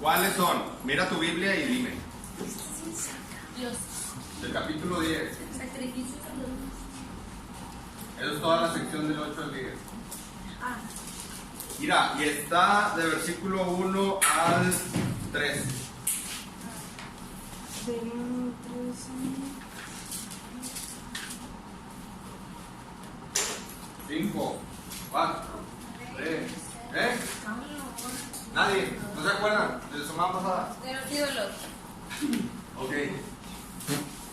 ¿Cuáles son? Mira tu Biblia y dime. Dios. Del capítulo 10. Sacrificios a los demás. Eso es toda la sección del 8 al 10. Ah. Mira, y está de versículo 1 al 3. Del 5, 4, 3. ¿Nadie? ¿No se acuerdan de la semana pasada? De los ídolos. Ok.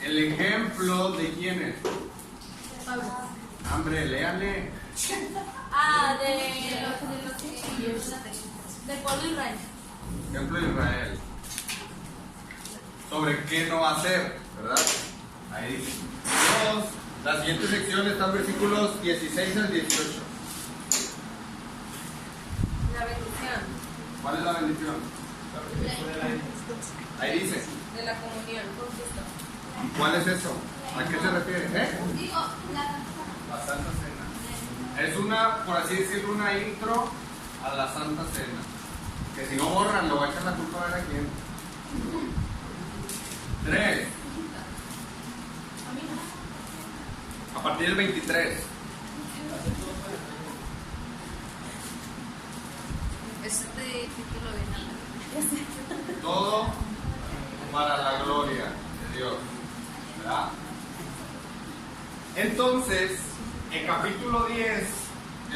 ¿El ejemplo de quién es? Pablo. Hombre, léanle. Del pueblo de Israel. Ejemplo de Israel. ¿Sobre qué no va a hacer? ¿Verdad? Ahí dice. Dios. La siguiente sección está en versículos 16 al 18. La bendición. ¿Cuál es la bendición? Ahí dice. De la comunión con Cristo. ¿Cuál es eso? ¿A qué se refiere? Digo, La Santa Cena. Es una, por así decirlo, una intro a la Santa Cena. Que si no borran, lo va a echar la culpa a ver a quién. 3. A partir del 23. Este título de nada. Todo para la gloria de Dios. ¿Verdad? Entonces, en capítulo 10,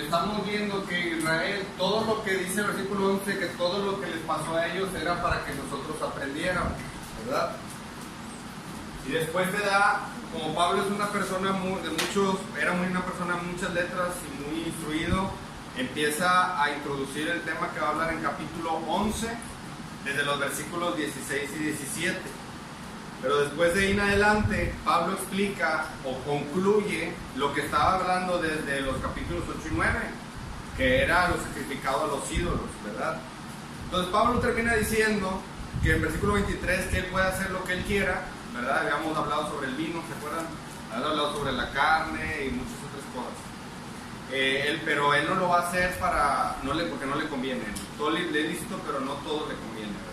estamos viendo que Israel, todo lo que dice el versículo 11, que todo lo que les pasó a ellos era para que nosotros aprendiéramos, ¿verdad? Y después te da, como Pablo es una persona era una persona de muchas letras y muy instruido, empieza a introducir el tema que va a hablar en capítulo 11, desde los versículos 16 y 17. Pero después de ahí en adelante, Pablo explica o concluye lo que estaba hablando desde los capítulos 8 y 9, que era lo sacrificado a los ídolos, ¿verdad? Entonces Pablo termina diciendo que en versículo 23 que él puede hacer lo que él quiera, ¿verdad? Habíamos hablado sobre el vino, ¿se acuerdan? Habíamos hablado sobre la carne y muchas otras cosas. Pero él no lo va a hacer porque no le conviene. Todo le es lícito, pero no todo le conviene, ¿verdad?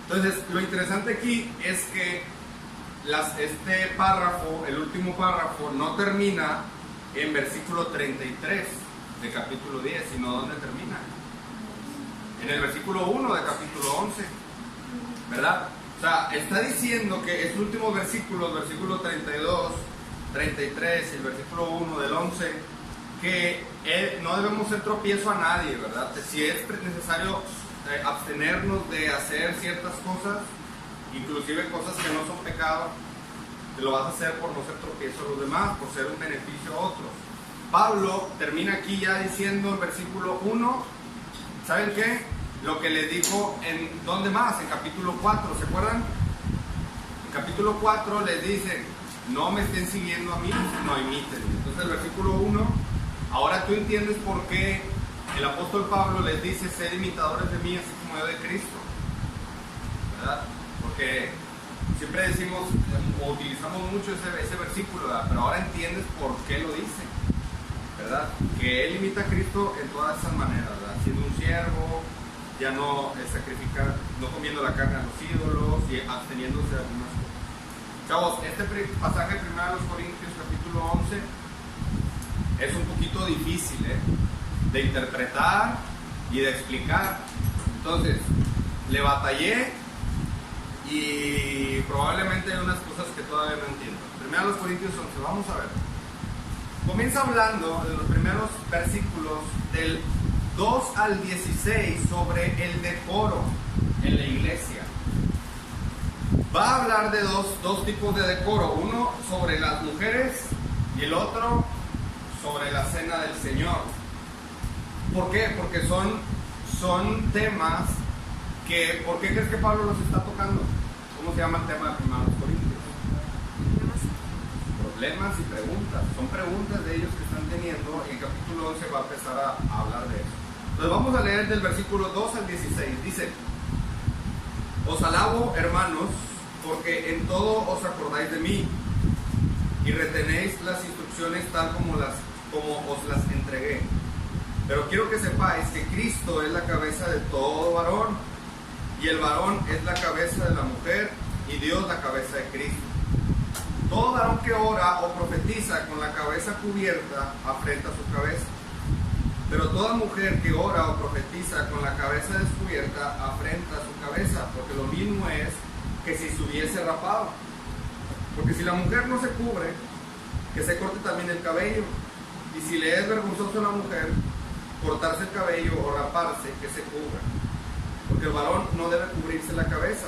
Entonces, lo interesante aquí es que este párrafo, el último párrafo, no termina en versículo 33 de capítulo 10, sino ¿dónde termina? En el versículo 1 de capítulo 11, ¿verdad? O sea, está diciendo que estos últimos versículos, versículo 32, 33 y el versículo 1 del 11, que no debemos ser tropiezo a nadie, ¿verdad? Si es necesario abstenernos de hacer ciertas cosas, inclusive cosas que no son pecado, te lo vas a hacer por no ser tropiezo a los demás, por ser un beneficio a otros. Pablo termina aquí ya diciendo en versículo 1, ¿saben qué? Lo que les dijo en ¿dónde más? En capítulo 4, ¿se acuerdan? En capítulo 4 les dice, no me estén siguiendo a mí, sino imiten. Entonces el versículo 1, ahora tú entiendes por qué el apóstol Pablo les dice, sed imitadores de mí, así como yo de Cristo, ¿verdad? Porque siempre decimos, o utilizamos mucho ese versículo, ¿verdad? Pero ahora entiendes por qué lo dice, ¿verdad? Que él imita a Cristo en todas esas maneras, ¿verdad? Siendo un siervo, ya no sacrificar, no comiendo la carne a los ídolos y absteniéndose de algunas cosas. Chavos, este pasaje de 1 Corintios capítulo 11 es un poquito difícil de interpretar y de explicar. Entonces, le batallé y probablemente hay unas cosas que todavía no entiendo. 1 Corintios 11, vamos a ver. Comienza hablando de los primeros versículos del 2 al 16 sobre el decoro en la iglesia. Va a hablar de dos tipos de decoro, uno sobre las mujeres y el otro sobre la cena del Señor. ¿Por qué? Porque son temas que, ¿por qué crees que Pablo los está tocando? ¿Cómo se llama el tema de 1 Corintios? Problemas y preguntas. Son preguntas de ellos que están teniendo y el capítulo 11 va a empezar a hablar de eso. Entonces vamos a leer del versículo 2 al 16. Dice, os alabo, hermanos, porque en todo os acordáis de mí y retenéis las instrucciones tal como os las entregué. Pero quiero que sepáis que Cristo es la cabeza de todo varón y el varón es la cabeza de la mujer y Dios la cabeza de Cristo. Todo varón que ora o profetiza con la cabeza cubierta afrenta su cabeza. Pero toda mujer que ora o profetiza con la cabeza descubierta afrenta su cabeza, porque lo mismo es que si se hubiese rapado. Porque si la mujer no se cubre, que se corte también el cabello. Y si le es vergonzoso a la mujer cortarse el cabello o raparse, que se cubra. Porque el varón no debe cubrirse la cabeza,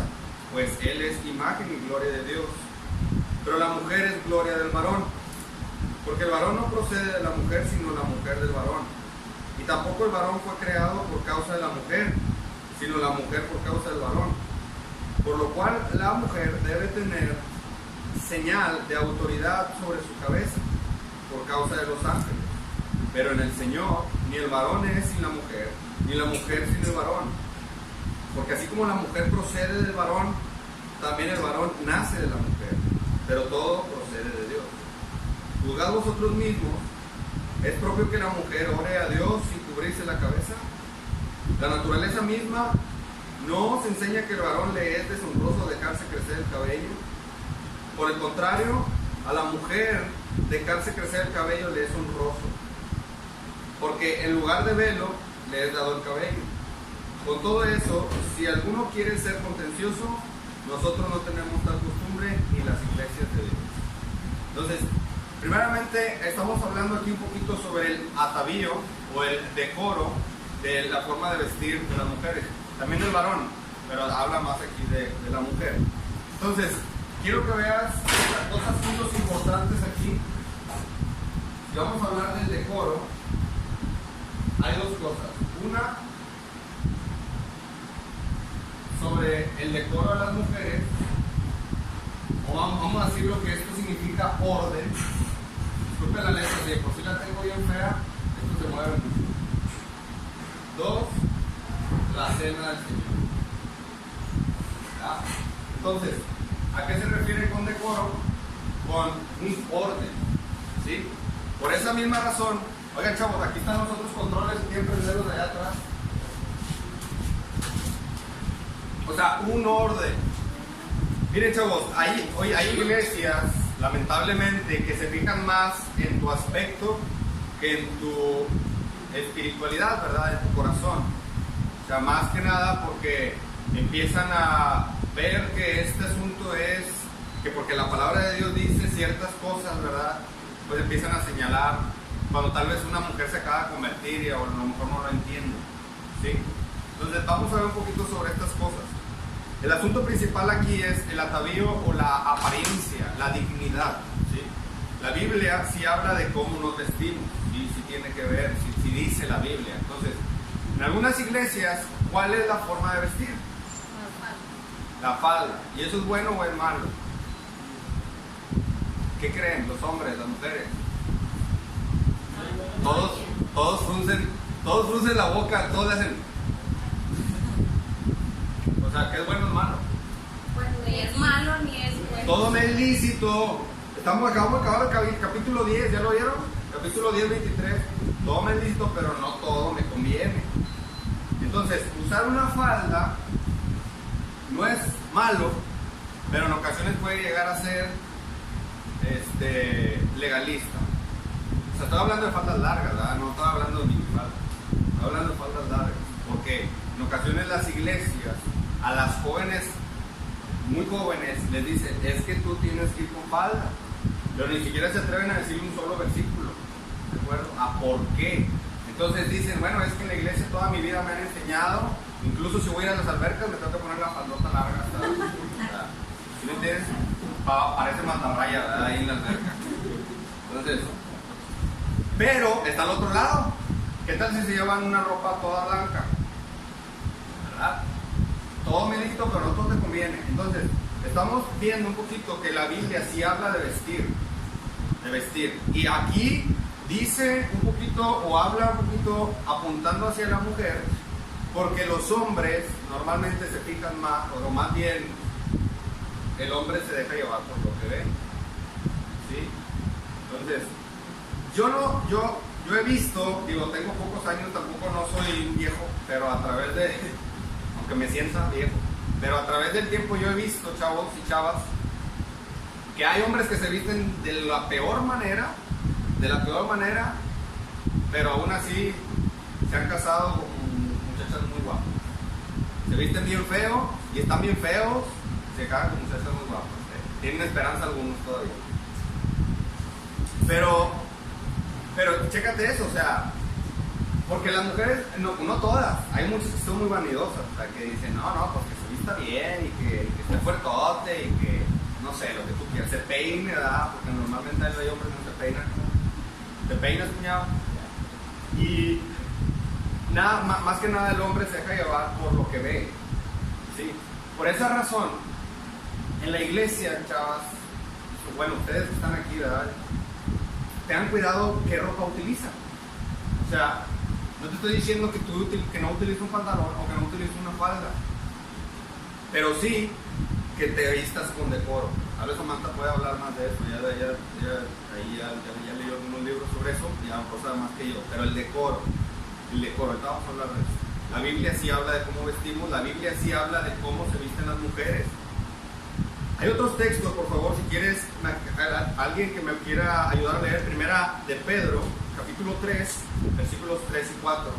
pues él es imagen y gloria de Dios. Pero la mujer es gloria del varón. Porque el varón no procede de la mujer, sino la mujer del varón. Y tampoco el varón fue creado por causa de la mujer, sino la mujer por causa del varón. Por lo cual la mujer debe tener señal de autoridad sobre su cabeza, por causa de los ángeles. Pero en el Señor, ni el varón es sin la mujer, ni la mujer sin el varón. Porque así como la mujer procede del varón, también el varón nace de la mujer. Pero todo procede de Dios. Juzgad vosotros mismos. ¿Es propio que la mujer ore a Dios sin cubrirse la cabeza? La naturaleza misma no os enseña que el varón le es deshonroso dejarse crecer el cabello. Por el contrario, a la mujer dejarse crecer el cabello le es honroso, porque en lugar de velo le es dado el cabello. Con todo eso, si alguno quiere ser contencioso, nosotros no tenemos tal costumbre ni las iglesias de Dios. Entonces, primeramente estamos hablando aquí un poquito sobre el atavío o el decoro de la forma de vestir de las mujeres, también del varón, pero habla más aquí de la mujer. Entonces, quiero que veas dos asuntos importantes aquí. Si vamos a hablar del decoro, hay dos cosas. Una, sobre el decoro a las mujeres, o vamos a decir lo que esto significa orden. Disculpen la letra, si por si la tengo bien fea, esto se mueve mucho. Dos, la cena del Señor. ¿Ya? Entonces, ¿a qué se refiere con decoro? Con un orden, ¿sí? Por esa misma razón, oigan chavos, aquí están los otros controles, tienen prenderos de allá atrás. O sea, un orden. Miren chavos, hay iglesias, lamentablemente, que se fijan más en tu aspecto que en tu espiritualidad, ¿verdad? En tu corazón. O sea, más que nada porque empiezan a ver que este asunto es que porque la palabra de Dios dice ciertas cosas, ¿verdad? Pues empiezan a señalar cuando tal vez una mujer se acaba de convertir y a lo mejor no lo entiende, ¿sí? Entonces vamos a ver un poquito sobre estas cosas. El asunto principal aquí es el atavío o la apariencia, la dignidad, ¿sí? La Biblia sí habla de cómo nos vestimos, ¿sí? Sí tiene que ver, sí dice la Biblia. Entonces, en algunas iglesias, ¿cuál es la forma de vestir? La falda. ¿Y eso es bueno o es malo? ¿Qué creen los hombres, las mujeres? Todos fruncen la boca, todos hacen. O sea, ¿qué es bueno o es malo? Pues ni es malo ni es bueno. Todo me es lícito. Acabamos de acabar el capítulo 10, ¿ya lo vieron? Capítulo 10, 23. Todo me es lícito, pero no todo me conviene. Entonces, usar una falda no es malo, pero en ocasiones puede llegar a ser legalista. O sea, estoy hablando de faldas largas, ¿verdad? No estoy hablando de minifaldas. Estoy hablando de faldas largas. Porque en ocasiones las iglesias, a las jóvenes, muy jóvenes, les dicen, es que tú tienes que ir con falda. Pero ni siquiera se atreven a decir un solo versículo. ¿De acuerdo? ¿A por qué? Entonces dicen, bueno, es que en la iglesia toda mi vida me han enseñado, incluso si voy a ir a las albercas me tengo que poner la faldota larga. ¿Sí me entiendes? Parece mantarraya, ¿verdad? Ahí en la alberca. Entonces, pero está al otro lado. ¿Qué tal si se llevan una ropa toda blanca? ¿Verdad? Todo me listo, pero no todo te conviene. Entonces, estamos viendo un poquito que la Biblia sí habla de vestir. De vestir. Y aquí dice un poquito, o habla un poquito apuntando hacia la mujer, porque los hombres normalmente se fijan más, o más bien, el hombre se deja llevar por lo que ve. ¿Sí? Entonces, yo he visto, digo, tengo pocos años, tampoco no soy viejo, pero a través de, aunque me sienta viejo, pero a través del tiempo yo he visto, chavos y chavas, que hay hombres que se visten de la peor manera, pero aún así se han casado con muchachas muy guapas. Se visten bien feo y están bien feos, se casan con muchachas muy guapas. Tienen esperanza algunos todavía. Pero chécate eso, o sea, porque las mujeres, no todas, hay muchas que son muy vanidosas, o sea, que dicen, no, pues que se vista bien y que esté fuertote y que, no sé, lo que tú quieras, se peine, ¿verdad? Porque normalmente hay hombres que no se peinan. ¿Te peinas, cuñado? Y nada, más que nada el hombre se deja llevar por lo que ve, ¿sí? Por esa razón, en la iglesia, chavas, bueno, ustedes que están aquí, ¿verdad? Tengan cuidado qué ropa utilizan. O sea, no te estoy diciendo que no utilices un pantalón o que no utilices una falda, pero sí que te vistas con decoro. A ver, Samantha puede hablar más de eso, ya leyó algunos libros sobre eso, ya cosa más que yo, pero el decoro, ahorita vamos a hablar de eso. La Biblia sí habla de cómo vestimos, la Biblia sí habla de cómo se visten las mujeres. Hay otros textos, por favor, si quieres, alguien que me quiera ayudar a leer, primera de Pedro, capítulo 3, versículos 3 y 4.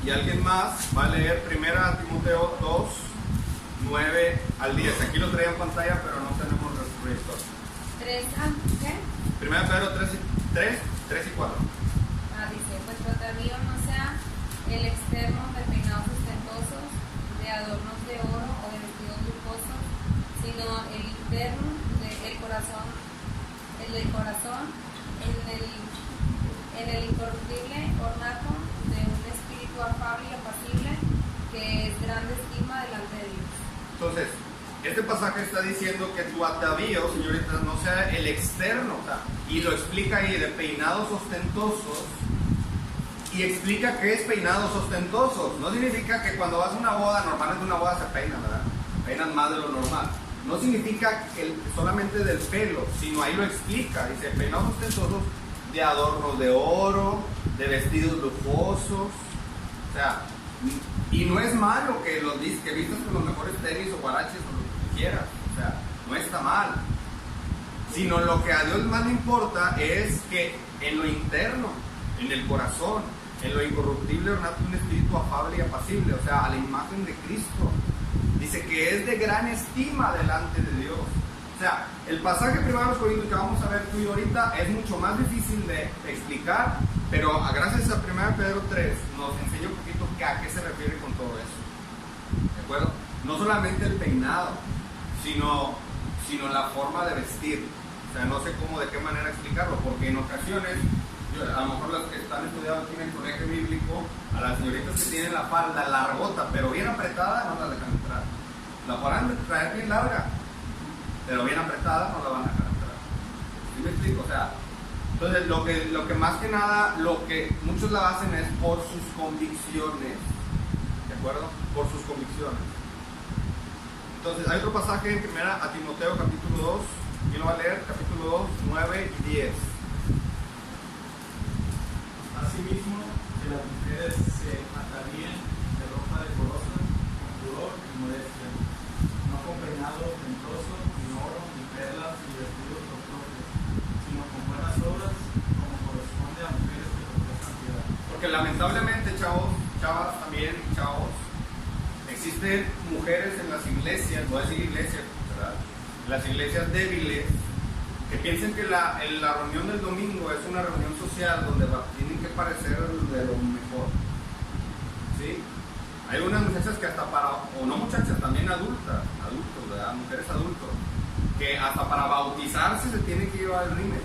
Y alguien más va a leer primera Timoteo 2, 9 al 10. Aquí lo traía en pantalla, pero no tenemos el proyector. ¿Qué? Primera Pedro 3 y 4. Dice, pues tu atavío no sea el externo de peinados ostentosos, de adornos de oro o de vestidos lujosos, sino el interno del corazón, en el incorruptible ornato de un espíritu afable y apacible, que es grande estima delante de Dios. Entonces, este pasaje está diciendo que tu atavío, señoritas, no sea el externo, o sea, y lo explica ahí de peinados ostentosos, y explica qué es peinados ostentosos. No significa que cuando vas a una boda, normalmente una boda se peina, ¿verdad? Peinan más de lo normal. No significa que solamente del pelo, sino ahí lo explica. Dice, peinados ostentosos de adornos de oro, de vestidos lujosos. O sea, y no es malo que vistas con los mejores tenis o guaraches o lo que quieras. O sea, no está mal. Sino lo que a Dios más le importa es que en lo interno, en el corazón, en lo incorruptible ornato un espíritu afable y apacible, o sea, a la imagen de Cristo. Dice que es de gran estima delante de Dios. O sea, el pasaje primero de los Corintios que vamos a ver tú y yo ahorita es mucho más difícil de explicar, pero gracias a 1 Pedro 3 nos enseña un poquito a qué se refiere con todo eso. ¿De acuerdo? No solamente el peinado, sino la forma de vestir. O sea, no sé de qué manera explicarlo, porque en ocasiones, a lo mejor las que están estudiando aquí en el colegio bíblico, a las señoritas que tienen la falda largota, pero bien apretada, no la dejan entrar. La podrán traer bien larga, pero bien apretada no la van a dejar entrar. ¿Sí me explico? O sea, entonces lo que más que nada, lo que muchos la hacen es por sus convicciones. ¿De acuerdo? Por sus convicciones. Entonces, hay otro pasaje en primera a Timoteo capítulo 2, ¿quién lo va a leer? Capítulo 2, 9 y 10. Asimismo, que las mujeres se atavíen de ropa decorosa, con pudor y modestia, no con peinado ostentoso, ni oro, ni perlas, ni vestidos costosos, sino con buenas obras, como corresponde a mujeres que profesan piedad. Porque lamentablemente, chavas también, chavos, existen mujeres en las iglesias, voy a decir iglesias, ¿verdad? Las iglesias débiles, que piensen que la reunión del domingo es una reunión social donde tienen que parecer de lo mejor. ¿Sí? Hay unas muchachas que hasta o no muchachas, también adultos, ¿verdad? Mujeres adultos, que hasta para bautizarse se tienen que llevar el rímel.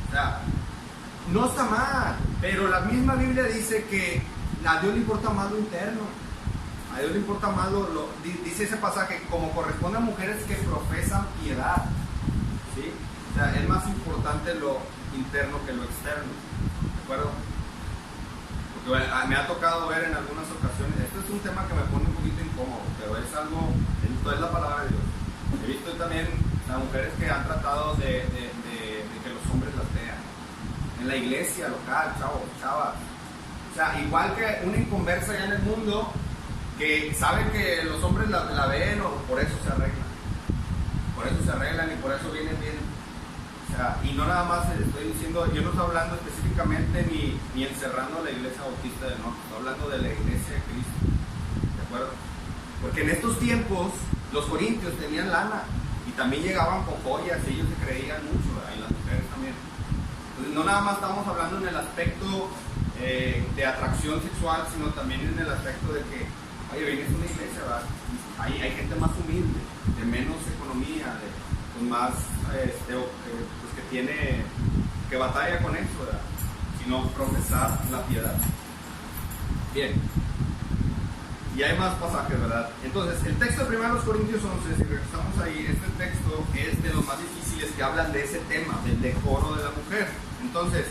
O sea, no está mal, pero la misma Biblia dice que a Dios le importa más lo interno. A Dios le importa más dice ese pasaje, como corresponde a mujeres que profesan piedad. ¿Sí? O sea, es más importante lo interno que lo externo. ¿De acuerdo? Porque me ha tocado ver en algunas ocasiones, esto es un tema que me pone un poquito incómodo, pero es algo, esto es la palabra de Dios. He visto también a mujeres que han tratado de que los hombres las vean. En en la iglesia local, chavos, chavas. O sea, igual que una inconversa allá en el mundo que sabe que los hombres la ven o por eso se arreglan. Por eso se arreglan y por eso vienen bien. O sea, y no nada más estoy diciendo, yo no estoy hablando específicamente ni encerrando a la iglesia bautista del norte, estoy hablando de la iglesia de Cristo. ¿De acuerdo? Porque en estos tiempos los corintios tenían lana y también llegaban con joyas y ellos se creían mucho, y las mujeres también. Entonces no nada más estamos hablando en el aspecto de atracción sexual, sino también en el aspecto de que, oye, vienes a una iglesia, ¿verdad? Hay gente más humilde, de menos economía, pues más, pues que tiene, que batalla con eso, ¿verdad? Sino profesar la piedad. Bien. Y hay más pasajes, ¿verdad? Entonces, el texto de 1 Corintios 11, si regresamos ahí, este texto es de los más difíciles que hablan de ese tema, del decoro de la mujer. Entonces,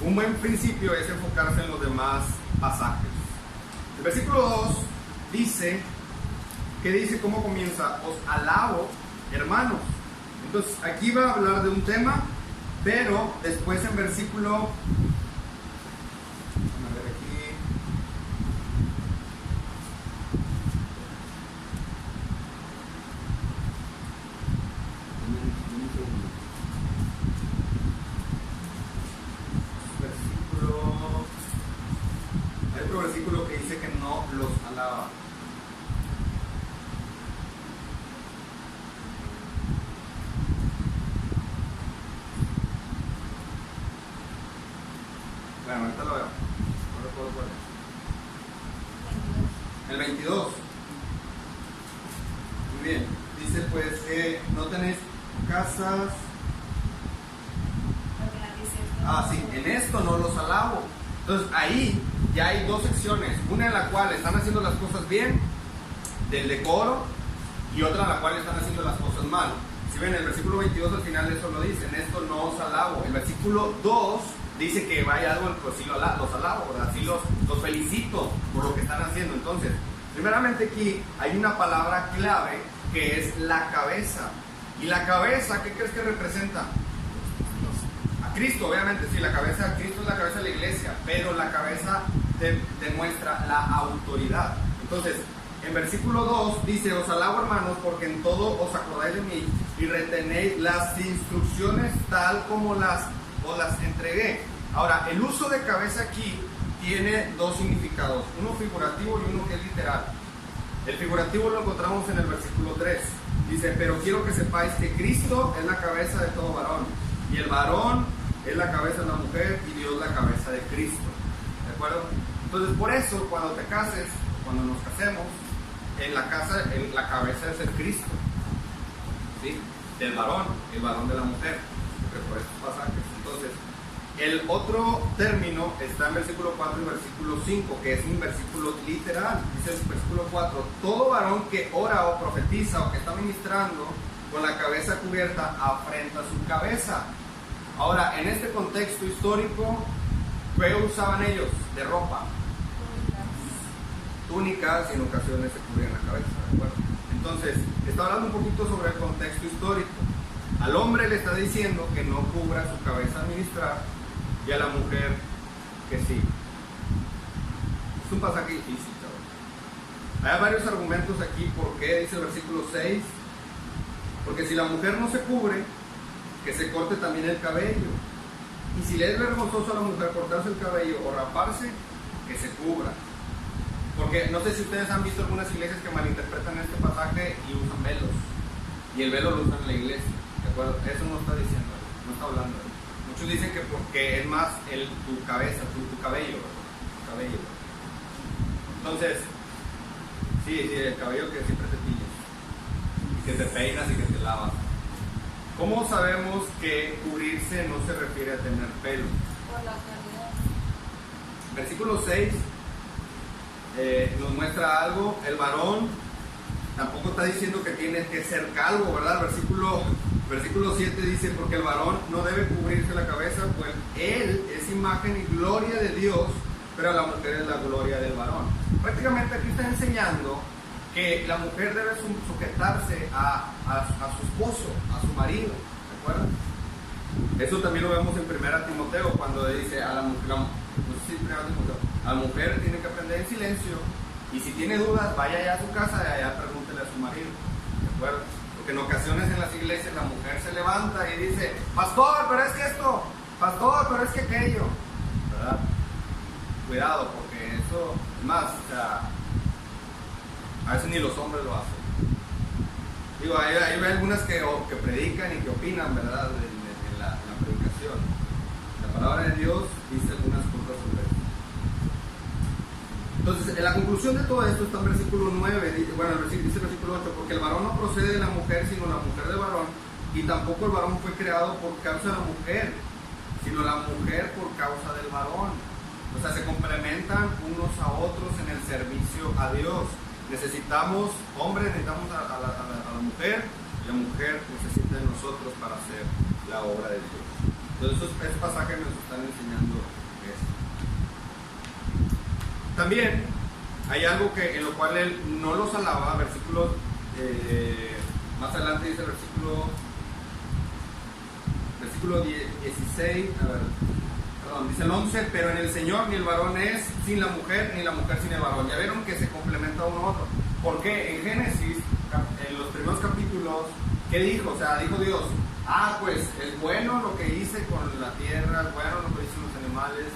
un buen principio es enfocarse en los demás pasajes. El versículo 2 dice, ¿qué dice? ¿Cómo comienza? Os alabo, hermanos. Entonces, aquí va a hablar de un tema, pero después en versículo... versículo que dice que no los alaba. Bueno, ahorita lo veo. No recuerdo cuál es. El 22. Muy bien. Dice pues que no tenéis casas. Sí, en esto no los alabo. Entonces ahí ya hay dos secciones, una en la cual están haciendo las cosas bien, del decoro, y otra en la cual están haciendo las cosas mal. Si ven, el versículo 22 al final eso lo dice, en esto no os alabo. El versículo 2 dice que vaya algo, pues sí los alabo, ¿verdad? Sí los felicito por lo que están haciendo. Entonces, primeramente aquí hay una palabra clave que es la cabeza. Y la cabeza, ¿qué crees que representa? Cristo, obviamente, sí, la cabeza de Cristo es la cabeza de la iglesia, pero la cabeza demuestra la autoridad. Entonces, en versículo 2 dice, os alabo hermanos, porque en todo os acordáis de mí y retenéis las instrucciones tal como os las entregué. Ahora, el uso de cabeza aquí tiene dos significados, uno figurativo y uno que es literal. El figurativo lo encontramos en el versículo 3. Dice, pero quiero que sepáis que Cristo es la cabeza de todo varón, y el varón es la cabeza de la mujer y Dios la cabeza de Cristo. ¿De acuerdo? Entonces, por eso, cuando te cases, cuando nos casemos, en la cabeza es el Cristo, ¿sí? Del varón, el varón de la mujer, porque por estos pasajes. Entonces, el otro término está en versículo 4 y versículo 5, que es un versículo literal. Dice el versículo 4, todo varón que ora o profetiza o que está ministrando con la cabeza cubierta afrenta su cabeza. Ahora, en este contexto histórico, ¿qué usaban ellos de ropa? Túnicas, y en ocasiones se cubrían la cabeza, ¿de acuerdo? Entonces, está hablando un poquito sobre el contexto histórico. Al hombre le está diciendo que no cubra su cabeza al ministrar, y a la mujer que sí. Es un pasaje difícil, ¿sabes? Hay varios argumentos aquí. ¿Por qué? Dice el versículo 6. Porque si la mujer no se cubre, que se corte también el cabello. Y si le es vergonzoso a la mujer cortarse el cabello o raparse, que se cubra. Porque no sé si ustedes han visto algunas iglesias que malinterpretan este pasaje y usan velos. Y el velo lo usan en la iglesia, ¿de acuerdo? Eso no está diciendo, no está hablando. Muchos dicen que porque es más tu cabeza, tu cabello, ¿verdad? Tu cabello. Entonces, sí, el cabello que siempre te pillas. Y que te peinas y que te lavas. ¿Cómo sabemos que cubrirse no se refiere a tener pelo? Por la autoridad. Versículo 6 nos muestra algo. El varón tampoco está diciendo que tiene que ser calvo, ¿verdad? Versículo 7 dice, porque el varón no debe cubrirse la cabeza, pues él es imagen y gloria de Dios, pero la mujer es la gloria del varón. Prácticamente aquí está enseñando que la mujer debe sujetarse a su esposo, a su marido, ¿de acuerdo? Eso también lo vemos en 1 Timoteo, cuando dice a la mujer, no sé si 1 Timoteo, a la mujer tiene que aprender en silencio, y si tiene dudas, vaya allá a su casa y allá pregúntele a su marido, ¿de acuerdo? Porque en ocasiones en las iglesias la mujer se levanta y dice, pastor, pero es que esto, pastor, pero es que aquello, ¿verdad? Cuidado, porque eso, es más, o sea, a veces ni los hombres lo hacen. Digo, hay algunas que predican y que opinan, ¿verdad? En la predicación. La palabra de Dios dice algunas cosas sobre eso. Entonces, en la conclusión de todo esto está en versículo 9, dice el versículo 8, porque el varón no procede de la mujer, sino la mujer del varón, y tampoco el varón fue creado por causa de la mujer, sino la mujer por causa del varón. O sea, se complementan unos a otros en el servicio a Dios. Necesitamos, hombres necesitamos a la mujer, y la mujer necesita de nosotros para hacer la obra de Dios. Entonces, esos pasajes nos están enseñando esto. También hay algo en lo cual él no los alaba, versículos, más adelante dice el versículo 16, dice el 11, pero en el Señor ni el varón es sin la mujer, ni la mujer sin el varón. Ya vieron que se complementa uno a otro. Porque en Génesis, en los primeros capítulos, ¿qué dijo? O sea, dijo Dios, pues es bueno lo que hice con la tierra, es bueno lo que hice con los animales.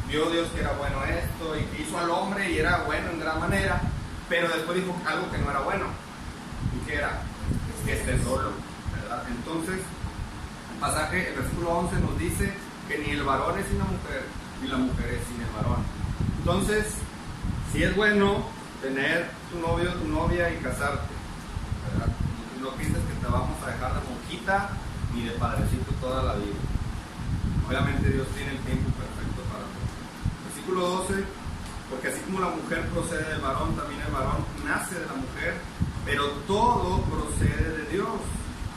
Vio Dios que era bueno esto y que hizo al hombre y era bueno en gran manera, pero después dijo algo que no era bueno. ¿Y qué era? Que esté solo, ¿verdad? Entonces, el pasaje, el versículo 11 nos dice que ni el varón es sin la mujer, ni la mujer es sin el varón. Entonces, si es bueno tener tu novio, tu novia y casarte, ¿verdad? No pienses que te vamos a dejar de monjita ni de padrecito toda la vida. Obviamente Dios tiene el tiempo perfecto para todo. Versículo 12, porque así como la mujer procede del varón, también el varón nace de la mujer, pero todo procede de Dios.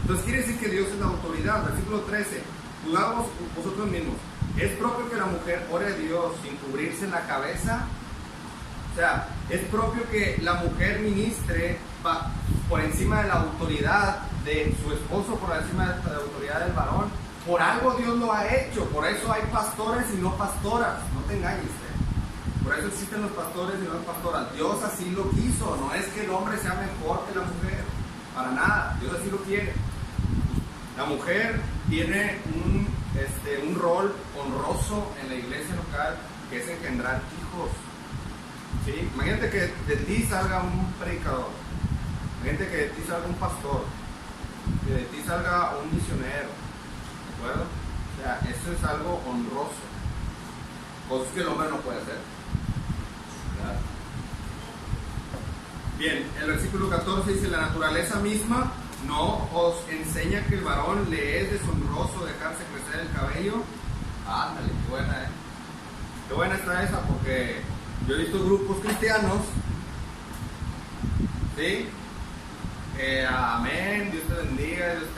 Entonces quiere decir que Dios es la autoridad. Versículo 13, juzgaos vosotros mismos. ¿Es propio que la mujer ore a Dios sin cubrirse la cabeza? O sea, ¿es propio que la mujer ministre por encima de la autoridad de su esposo, por encima de la autoridad del varón? Por algo Dios lo ha hecho, por eso hay pastores y no pastoras, no te engañes, por eso existen los pastores y no las pastoras. Dios así lo quiso, no es que el hombre sea mejor que la mujer, para nada, Dios así lo quiere. La mujer tiene un rol honroso en la iglesia local, que es engendrar hijos. ¿Sí? Imagínate que de ti salga un predicador, imagínate que de ti salga un pastor, que de ti salga un misionero, ¿de acuerdo? O sea, eso es algo honroso, cosas que el hombre no puede hacer, ¿verdad? Bien, el versículo 14 dice, la naturaleza misma no os enseña que el varón le es deshonroso dejarse crecer el cabello. Ándale, qué buena, qué buena está esa, porque yo he visto grupos cristianos, ¿sí? Amén, Dios te bendiga, Dios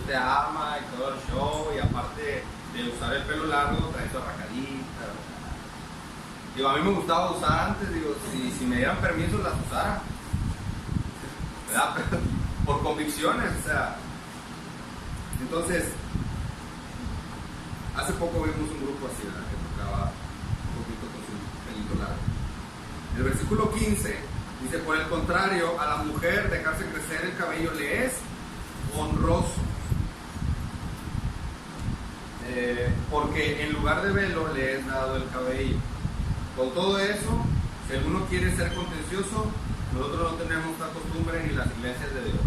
te ama y todo el show, y aparte de usar el pelo largo, trae tu arracadita. Digo, a mí me gustaba usar antes, digo, si me dieran permiso las usara, ¿verdad? Por convicciones, o sea. Entonces, hace poco vimos un grupo así, ¿verdad? Que tocaba un poquito con su pelito largo. El versículo 15 dice, por el contrario, a la mujer dejarse crecer el cabello le es honroso, porque en lugar de velo le es dado el cabello. Con todo eso, si alguno quiere ser contencioso, nosotros no tenemos esta costumbre ni las iglesias de Dios.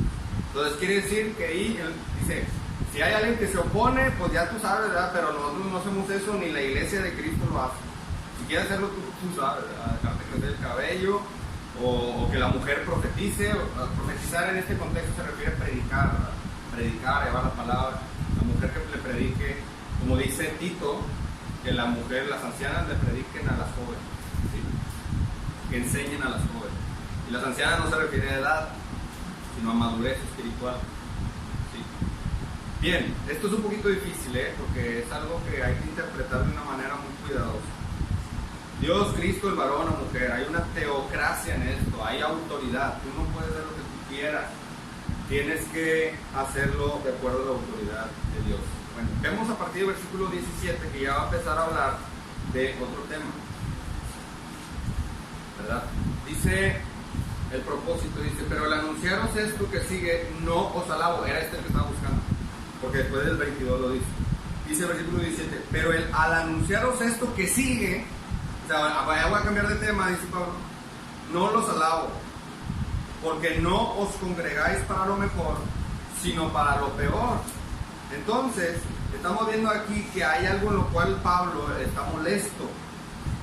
Entonces quiere decir que ahí dice, si hay alguien que se opone, pues ya tú sabes, ¿verdad? Pero nosotros no hacemos eso, ni la iglesia de Cristo lo hace. Si quieres hacerlo, tú sabes, ¿verdad? Dejarte crecer el cabello, o que la mujer profetice. Profetizar en este contexto se refiere a predicar, ¿verdad? Predicar, llevar la palabra. La mujer que le predique, como dice Tito, que la mujer, las ancianas le prediquen a las jóvenes, ¿sí? Que enseñen a las jóvenes. Y las ancianas no se refiere a edad, sino a madurez espiritual, ¿sí? Bien, esto es un poquito difícil, porque es algo que hay que interpretar de una manera muy cuidadosa. Dios, Cristo, el varón o mujer, hay una teocracia en esto, hay autoridad, tú no puedes hacer lo que tú quieras, tienes que hacerlo de acuerdo a la autoridad de Dios. Bueno, vemos a partir del versículo 17 que ya va a empezar a hablar de otro tema, ¿verdad? Dice el propósito, dice, pero al anunciaros esto que sigue, no os alabo. Era este el que estaba buscando, porque después del 22 lo dice. Dice el versículo 17, pero al anunciaros esto que sigue, o sea, voy a cambiar de tema, dice Pablo, no los alabo, porque no os congregáis para lo mejor, sino para lo peor. Entonces, estamos viendo aquí que hay algo en lo cual Pablo está molesto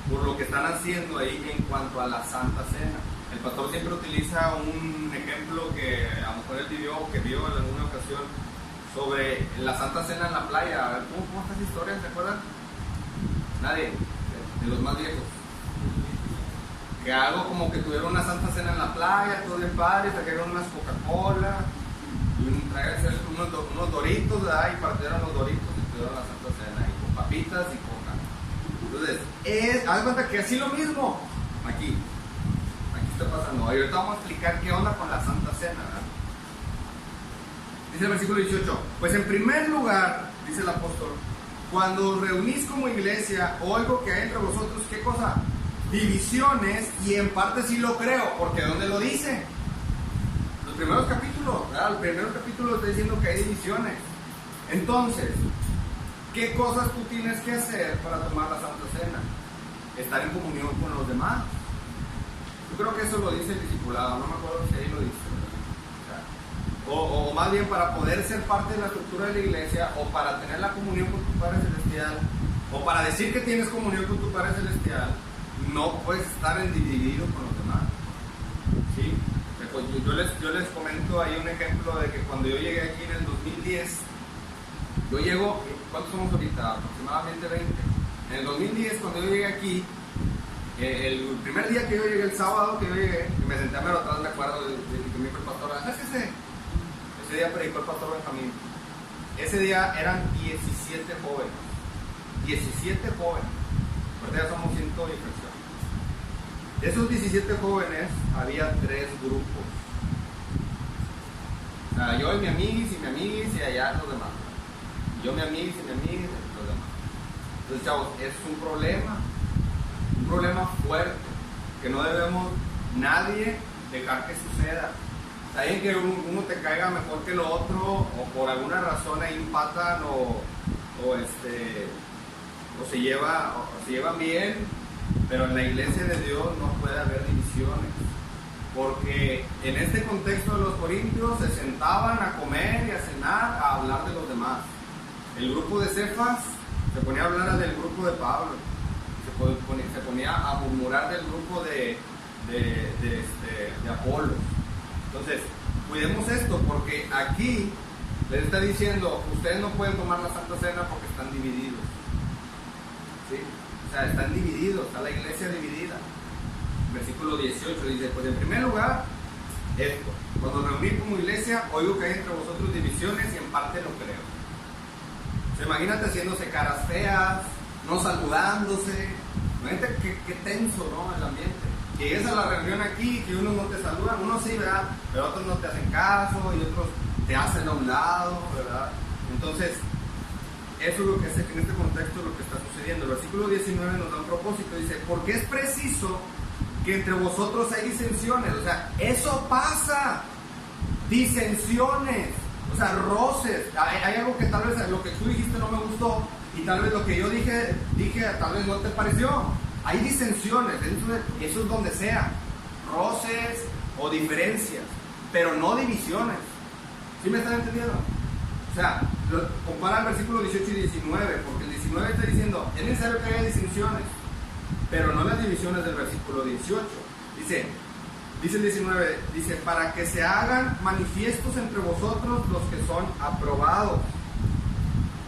por lo que están haciendo ahí en cuanto a la Santa Cena. El pastor siempre utiliza un ejemplo que a lo mejor él vio en alguna ocasión sobre la Santa Cena en la playa. A ver, ¿cómo está esa historia? ¿Se acuerdan? Nadie, de los más viejos. Que algo como que tuvieron una Santa Cena en la playa, todo bien padre, trajeron unas Coca-Cola y trajeron unos doritos, ¿verdad? Y partieron los doritos y tuvieron la Santa Cena y con papitas y coca. Entonces, haz cuenta que así lo mismo aquí está pasando. Y ahorita vamos a explicar qué onda con la Santa Cena, ¿verdad? Dice el versículo 18, pues en primer lugar, dice el apóstol, cuando os reunís como iglesia, oigo que hay entre vosotros, ¿qué cosa? Divisiones, y en parte sí lo creo, porque ¿dónde lo dice? Los primeros capítulos, ¿verdad? El primer capítulo está diciendo que hay divisiones. Entonces, ¿qué cosas tú tienes que hacer para tomar la Santa Cena? Estar en comunión con los demás. Yo creo que eso lo dice el discipulado, no me acuerdo si ahí lo dice. O más bien para poder ser parte de la estructura de la iglesia, o para tener la comunión con tu Padre Celestial, o para decir que tienes comunión con tu Padre Celestial, no puedes estar en dividido con los demás. ¿Sí? Yo les comento ahí un ejemplo de que cuando yo llegué aquí en el 2010, yo llego, ¿cuántos somos ahorita? Aproximadamente 20. En el 2010, cuando yo llegué aquí, el primer día que yo llegué, el sábado que yo llegué, me senté a mero atrás, me acuerdo de que me dijo el pastor, ¿sabes qué? Ese día predicó el pastor Benjamín. Ese día eran 17 jóvenes. 17 jóvenes. Ahorita ya somos 100 y fracción. De esos 17 jóvenes, había 3 grupos. O sea, yo y mi amiguis y allá los demás. Yo, mi amiguis y los demás. Entonces, chavos, es un problema fuerte, que no debemos nadie dejar que suceda. Está bien que uno te caiga mejor que el otro, o por alguna razón ahí empatan o se llevan bien, pero en la iglesia de Dios no puede haber divisiones, porque en este contexto de los corintios se sentaban a comer y a cenar, a hablar de los demás. El grupo de Cefas se ponía a hablar del grupo de Pablo, se ponía a murmurar del grupo de Apolo. Entonces, cuidemos esto, porque aquí les está diciendo, ustedes no pueden tomar la Santa Cena porque están divididos. ¿Sí? O sea, están divididos, está la iglesia dividida. Versículo 18 dice, pues en primer lugar, esto, cuando reuní como iglesia, oigo que hay entre vosotros divisiones y en parte lo creo. O sea, imagínate haciéndose caras feas, no saludándose. Imagínate qué tenso, ¿no? El ambiente. Que llegues a la reunión aquí, que unos no te saludan, unos sí, ¿verdad? Pero otros no te hacen caso y otros te hacen a un lado, ¿verdad? Entonces, eso es lo que en este contexto es lo que está sucediendo. El versículo 19 nos da un propósito, dice, porque es preciso que entre vosotros hay disensiones. O sea, eso pasa, disensiones, o sea, roces. Hay algo que tal vez lo que tú dijiste no me gustó y tal vez lo que yo dije tal vez no te pareció. Hay disensiones, eso es donde sea, roces o diferencias, pero no divisiones. ¿Sí me están entendiendo? O sea, compara el versículo 18 y 19, porque el 19 está diciendo, es necesario que haya disensiones, pero no las divisiones del versículo 18. Dice el 19, dice, para que se hagan manifiestos entre vosotros los que son aprobados.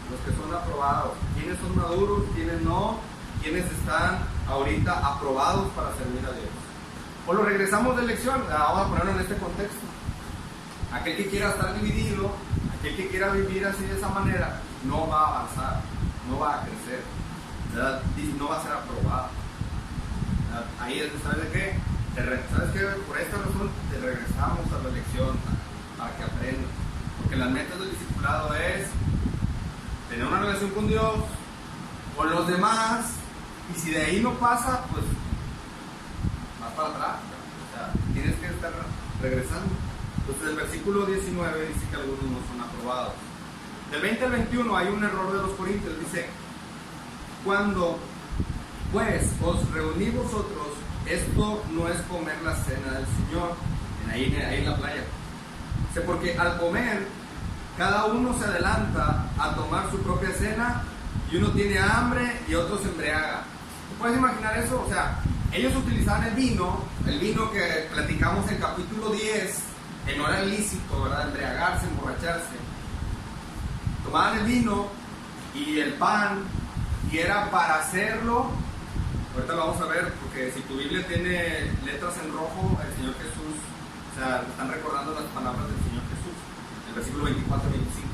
Los que son aprobados. ¿Quiénes son maduros? ¿Quiénes no? ¿Quiénes están ahorita aprobados para servir a Dios? O lo regresamos de lección, vamos a ponerlo en este contexto. Aquel que quiera estar dividido, aquel que quiera vivir así de esa manera, no va a avanzar, no va a crecer, ¿verdad? No va a ser aprobado, ¿verdad? Ahí es, ¿sabes de qué? ¿Sabes qué? Por esta razón te regresamos a la lección, a para que aprendan. Porque las metas del discipulado es tener una relación con Dios, con los demás, y si de ahí no pasa, pues vas para atrás. O sea, tienes que estar regresando. Entonces el versículo 19 dice que algunos no son aprobados. Del 20 al 21 hay un error de los corintios. Dice: cuando pues os reunís vosotros, esto no es comer la cena del Señor. Ahí en la playa. Dice: porque al comer, cada uno se adelanta a tomar su propia cena, y uno tiene hambre y otro se embriaga. ¿Te puedes imaginar eso? O sea, ellos utilizaban el vino que platicamos en capítulo 10, que no era lícito, ¿verdad? Embriagarse, emborracharse. Tomaban el vino y el pan, y era para hacerlo. Ahorita lo vamos a ver, porque si tu Biblia tiene letras en rojo, el Señor Jesús, o sea, están recordando las palabras del Señor Jesús, el versículo 24 y 25.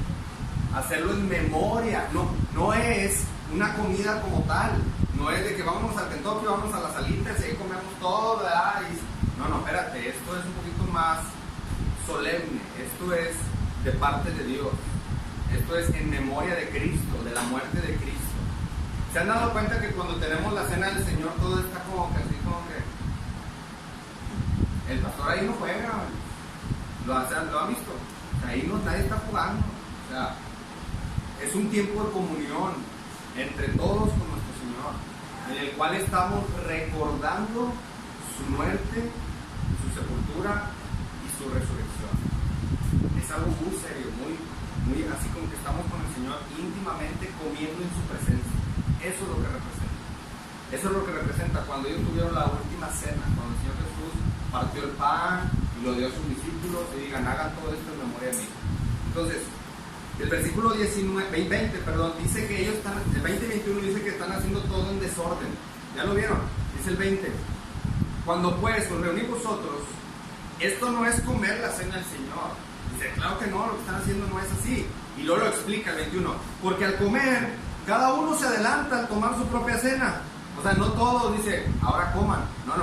Hacerlo en memoria, no es una comida como tal, no es de que vamos al Kentucky, vamos a las salitas y ahí comemos todo, ¿verdad? No, espérate, esto es un poquito más solemne, esto es de parte de Dios, esto es en memoria de Cristo, de la muerte de Cristo. ¿Se han dado cuenta que cuando tenemos la cena del Señor todo está como que así, como que el pastor ahí no juega? ¿Lo han visto? Ahí no, nadie está jugando. O sea, es un tiempo de comunión entre todos con nuestro Señor, en el cual estamos recordando su muerte, su sepultura y su resurrección. Es algo muy serio, muy así como que estamos con el Señor íntimamente comiendo en su presencia. Eso es lo que representa. Eso es lo que representa cuando ellos tuvieron la última cena, cuando el Señor Jesús partió el pan y lo dio a sus discípulos y digan: hagan todo esto en memoria de mí. Entonces, el versículo 20, dice que ellos están, el 20 y 21 dice que están haciendo todo en desorden. ¿Ya lo vieron? Dice el 20: cuando pues os reunís vosotros, esto no es comer la cena del Señor. Dice: claro que no, lo que están haciendo no es así. Y luego lo explica el 21: porque al comer, cada uno se adelanta a tomar su propia cena. O sea, no todos dice: ahora coman. No,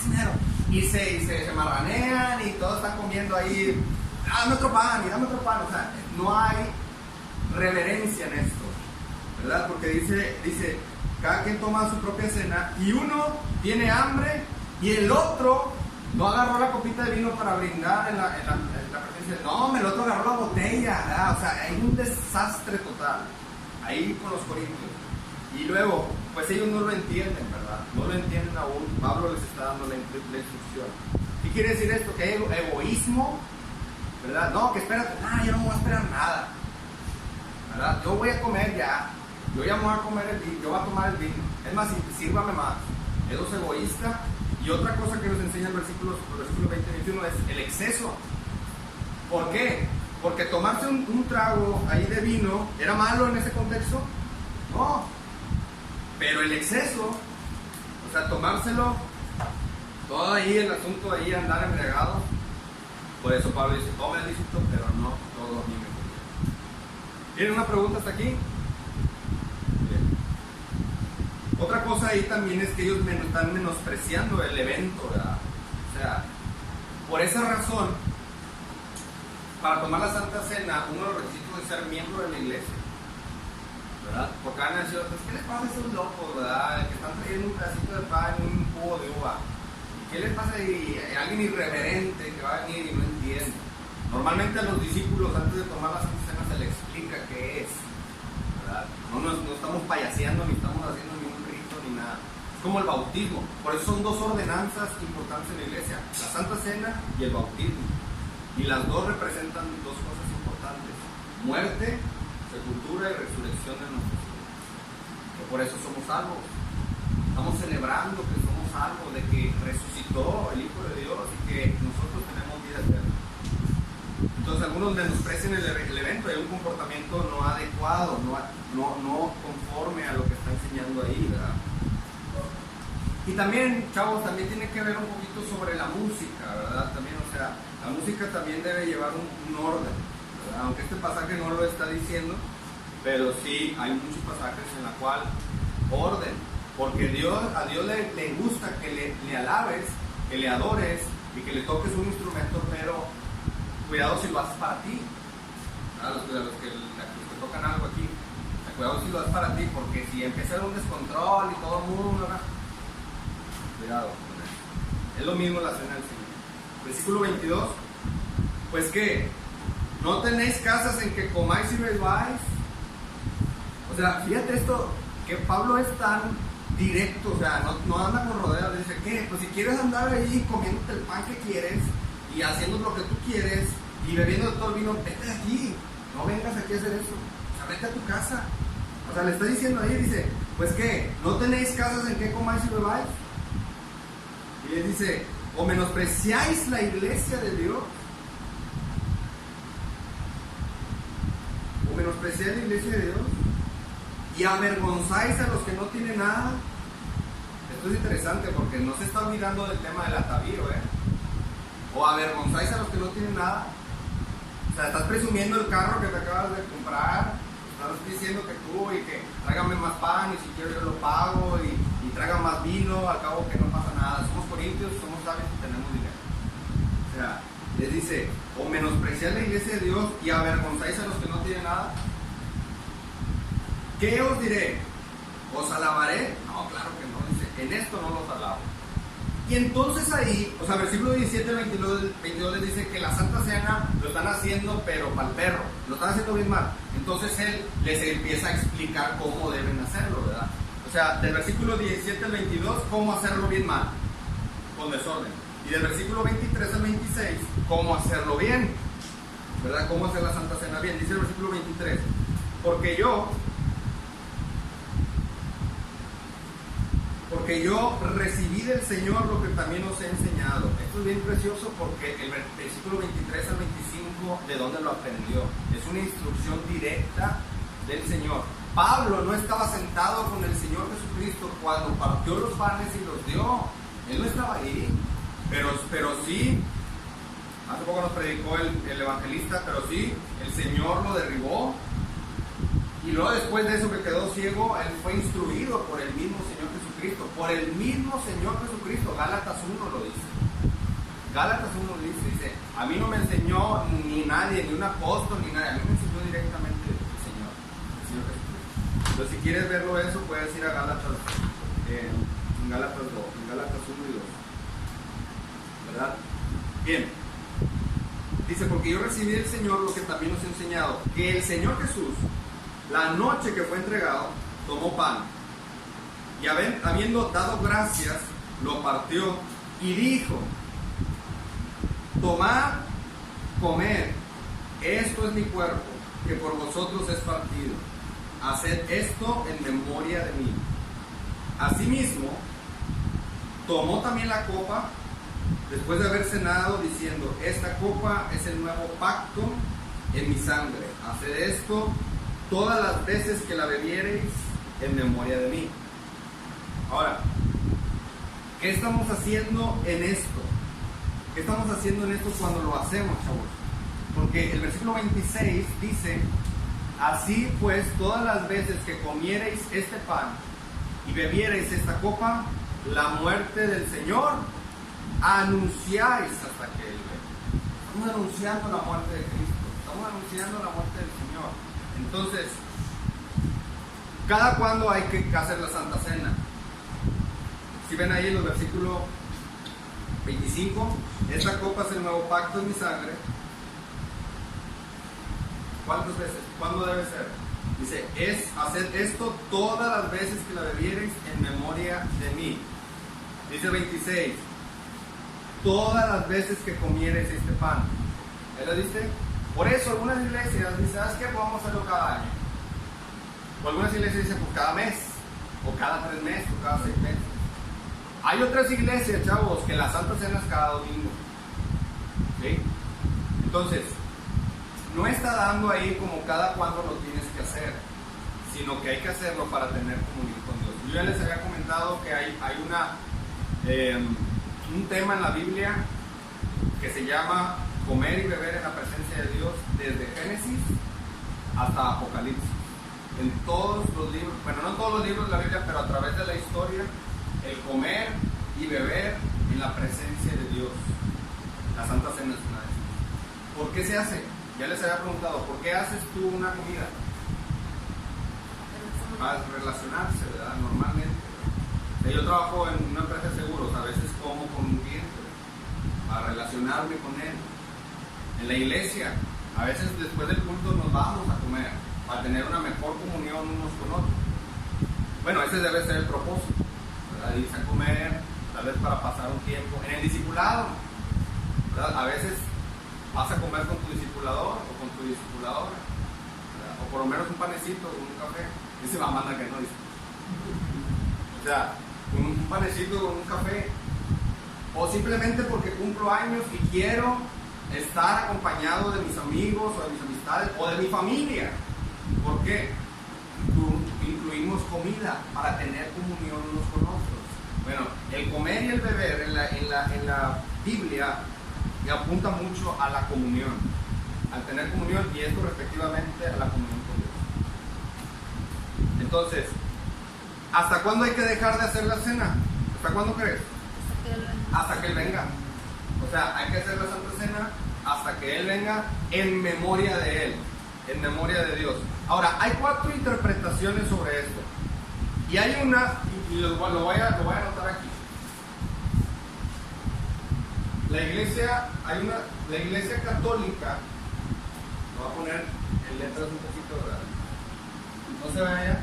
dinero. Y se marranean y todos están comiendo ahí: dame otro pan. O sea, no hay reverencia en esto, ¿verdad? Porque dice cada quien toma su propia cena, y uno tiene hambre y el otro no agarró la copita de vino para brindar en la presencia. No, el otro agarró la botella, ¿verdad? O sea, hay un desastre total ahí con los corintios. Y luego, pues ellos no lo entienden, ¿verdad? No lo entienden aún. Pablo les está dando la instrucción. ¿Qué quiere decir esto? Que hay egoísmo, ¿verdad? No, que espérate, yo no voy a esperar nada, ¿verdad? Yo voy a comer ya. Yo ya me voy a comer el vino, yo voy a tomar el vino. Es más, sírvame más. Eso es egoísta. Y otra cosa que nos enseña el versículo 20 y 21 es el exceso. ¿Por qué? Porque tomarse un trago ahí de vino era malo en ese contexto. No. Pero el exceso, o sea, tomárselo, todo ahí, el asunto ahí, andar embriagado. Por eso Pablo dice: tome el lícito, pero no todo a mí me conviene. ¿Tienen una pregunta hasta aquí? Bien. Otra cosa ahí también es que ellos están menospreciando el evento, ¿verdad? O sea, por esa razón, para tomar la Santa Cena, uno de los requisitos es ser miembro de la iglesia, ¿verdad? Porque van a decir: ¿qué les pasa a esos locos, verdad? Que están trayendo un pedacito de pan y un jugo de uva. ¿Qué les pasa a alguien irreverente que va a venir y no entiende? Normalmente a los discípulos, antes de tomar la Santa Cena, se les explica qué es, ¿verdad? No estamos payaseando, ni estamos haciendo ningún rito, ni nada. Es como el bautismo. Por eso son dos ordenanzas importantes en la iglesia: la Santa Cena y el bautismo. Y las dos representan dos cosas importantes: muerte, sepultura y resurrección de nuestros hijos. Que por eso somos salvos. Estamos celebrando que somos salvos, de que resucitó el Hijo de Dios y que nosotros tenemos vida eterna. Entonces algunos menosprecian el evento. Hay un comportamiento no adecuado, no conforme a lo que está enseñando ahí, ¿verdad? Y también, chavos, también tiene que ver un poquito sobre la música, ¿verdad? También, o sea, la música también debe llevar un orden, ¿verdad? Aunque este pasaje no lo está diciendo, pero sí hay muchos pasajes en la cual orden, porque a Dios le gusta que le alabes, que le adores y que le toques un instrumento, pero cuidado si lo haces para ti. A los que tocan algo aquí, cuidado si lo haces para ti, porque si empieza a haber un descontrol y todo el mundo, ¿no? Cuidado con eso. Es lo mismo la cena del Señor. Versículo 22. Pues que no tenéis casas en que comáis y bebáis. O sea, fíjate esto, que Pablo es tan directo, o sea, no anda con rodeos. Dice, ¿qué? Pues si quieres andar ahí comiéndote el pan que quieres y haciendo lo que tú quieres y bebiendo todo el vino, vete de aquí. No vengas aquí a hacer eso. O sea, vete a tu casa. O sea, le está diciendo ahí, dice, pues ¿qué? ¿No tenéis casas en que comáis y bebáis? Y les dice, ¿o menospreciáis la iglesia de Dios? ¿O menospreciáis la iglesia de Dios? ¿Y avergonzáis a los que no tienen nada? Esto es interesante porque no se está olvidando del tema del atavío, ¿O avergonzáis a los que no tienen nada? O sea, estás presumiendo el carro que te acabas de comprar, estás diciendo que tú y que tráigame más pan y si quiero yo lo pago y traigan más vino, al cabo que no pasa nada. Somos corintios, somos sabios y tenemos dinero. O sea, les dice, o menospreciáis la iglesia de Dios y avergonzáis a los que no tienen nada. ¿Qué os diré? ¿Os alabaré? No, claro que no, dice, en esto no los alabo. Y entonces ahí, o sea, versículo 17 al 22 les dice que la Santa Cena lo están haciendo, pero para el perro, lo están haciendo bien mal. Entonces él les empieza a explicar cómo deben hacerlo, ¿verdad? O sea, del versículo 17 al 22, cómo hacerlo bien mal, con desorden. Y del versículo 23 al 26, cómo hacerlo bien, ¿verdad? Cómo hacer la Santa Cena bien. Dice el versículo 23, porque yo recibí del Señor lo que también os he enseñado. Esto es bien precioso porque el versículo 23 al 25, ¿de dónde lo aprendió? Es una instrucción directa del Señor. Pablo no estaba sentado con el Señor Jesucristo cuando partió los panes y los dio. Él no estaba ahí, pero sí, hace poco nos predicó el evangelista, pero sí, el Señor lo derribó. Y luego después de eso que quedó ciego, él fue instruido por el mismo Señor Jesucristo. Por el mismo Señor Jesucristo. Gálatas 1 lo dice. Gálatas 1 dice, a mí no me enseñó ni nadie, ni un apóstol, ni nadie. A mí me enseñó directamente el Señor Jesucristo. Entonces si quieres verlo eso, puedes ir a Gálatas, en Gálatas 2, en Gálatas 1 y 2. ¿Verdad? Bien. Dice, porque yo recibí del Señor lo que también os he enseñado, que el Señor Jesús, la noche que fue entregado, tomó pan y habiendo dado gracias, lo partió y dijo, tomad, comed, esto es mi cuerpo, que por vosotros es partido. Haced esto en memoria de mí. Asimismo, tomó también la copa, después de haber cenado, diciendo, esta copa es el nuevo pacto en mi sangre. Haced esto todas las veces que la bebiereis en memoria de mí. Ahora, ¿qué estamos haciendo en esto? ¿Qué estamos haciendo en esto cuando lo hacemos, chavos? Porque el versículo 26 dice, así pues, todas las veces que comiereis este pan y bebiereis esta copa, la muerte del Señor anunciáis hasta que Él venga. Estamos anunciando la muerte de Cristo, estamos anunciando la muerte del Señor. Entonces, ¿cada cuándo hay que hacer la Santa Cena? Si ven ahí en los versículos 25, esta copa es el nuevo pacto en mi sangre. ¿Cuántas veces? ¿Cuándo debe ser? Dice, es hacer esto todas las veces que la bebiereis en memoria de mí. Dice 26, todas las veces que comiereis este pan. ¿Él lo dice? Por eso algunas iglesias dicen, ¿sabes qué? Vamos a hacerlo cada año. O algunas iglesias dicen, pues cada mes, o cada 3 meses, o cada 6 meses. Hay otras iglesias, chavos, que la Santa Cena es cada domingo. ¿Sí? Entonces, no está dando ahí como cada cuándo lo tienes que hacer, sino que hay que hacerlo para tener comunión con Dios. Yo ya les había comentado que hay un tema en la Biblia que se llama comer y beber en la presencia de Dios desde Génesis hasta Apocalipsis. En todos los libros, bueno, no en todos los libros de la Biblia, pero a través de la historia, el comer y beber en la presencia de Dios. La Santa Cena es una de esas. ¿Por qué se hace? Ya les había preguntado, ¿por qué haces tú una comida? Para relacionarse, ¿verdad? Normalmente. O sea, yo trabajo en una empresa de seguros, a veces como con un cliente, ¿verdad? Para relacionarme con él. En la iglesia, a veces después del culto nos vamos a comer, para tener una mejor comunión unos con otros. Bueno, ese debe ser el propósito, ¿verdad? Irse a comer, tal vez para pasar un tiempo. En el discipulado, ¿verdad? A veces vas a comer con tu discipulador o con tu discipuladora, ¿verdad? O por lo menos un panecito o un café. Dice mamá que no dice. O sea, un panecito o un café. O simplemente porque cumplo años y quiero estar acompañado de mis amigos o de mis amistades o de mi familia. ¿Por qué? Incluimos comida para tener comunión unos con otros. Bueno, el comer y el beber en la Biblia me apunta mucho a la comunión, al tener comunión, y esto respectivamente a la comunión con Dios. Entonces, ¿hasta cuándo hay que dejar de hacer la cena? ¿Hasta cuándo crees? Hasta que Él venga. O sea, hay que hacer la Santa Cena hasta que Él venga, en memoria de Él, en memoria de Dios. Ahora, hay 4 interpretaciones sobre esto. Y hay una, y lo voy a anotar aquí. La iglesia católica, lo voy a poner en letras un poquito, ¿verdad? No se vaya.